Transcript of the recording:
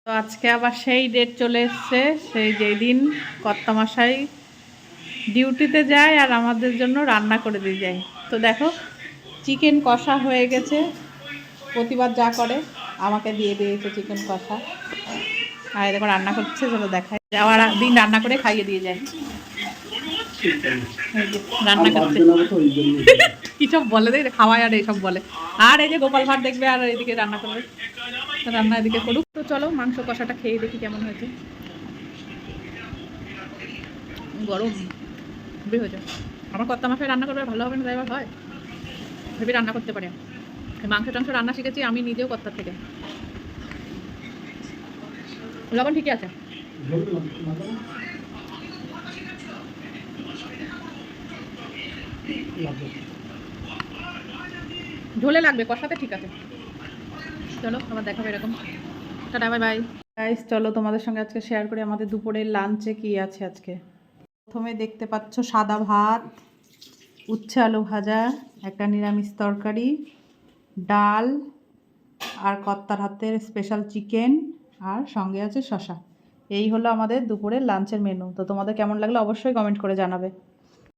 তো আজকে আবার সেই ডেট চলে এসছে, সেই যেই দিন কর্তামশাই ডিউটিতে যায় আর আমাদের জন্য রান্না করে দিয়ে যায়। তো দেখো চিকেন কষা হয়ে গেছে, প্রতিবার যা করে আমাকে দিয়ে দিয়েছে চিকেন কষা। আর দেখো রান্না করছে, চলো দেখাই। যাওয়ার দিন রান্না করে খাইয়ে দিয়ে যায়। রান্না করছে কি সব বলে, দেখ খাওয়ায় আর এইসব বলে। আর এই যে গোপাল ভাট দেখবে আর এইদিকে রান্না করবে, রান্না এদিকে করুক। তো চলো মাংস কষাটা খেয়ে দেখি কেমন হয়েছে। গরম হেভি হয়েছে। আমার কর্তা মাসে রান্না করবে ভালো হবে না, তাই হয় হেভি রান্না করতে পারে। মাংস টাংস রান্না শিখেছি আমি নিজেও কর্তার থেকে। লবণ ঠিকই আছে। ঝোলে লাগবে, কষাতে ঠিক আছে। চলো আবার দেখাবে এরকম। Tata, bye bye guys. চলো তোমাদের সঙ্গে আজকে শেয়ার করি আমাদের দুপুরের লাঞ্চে কি আছে আজকে। প্রথমে দেখতে পাচ্ছ সাদা ভাত, উচ্ছে আলু ভাজা, একটা নিরামিষ তরকারি, ডাল, আর কর্তার হাতের স্পেশাল চিকেন, আর সঙ্গে আছে শসা। এই হলো আমাদের দুপুরের লাঞ্চের মেনু। তো তোমাদের কেমন লাগলো অবশ্যই কমেন্ট করে জানাবে।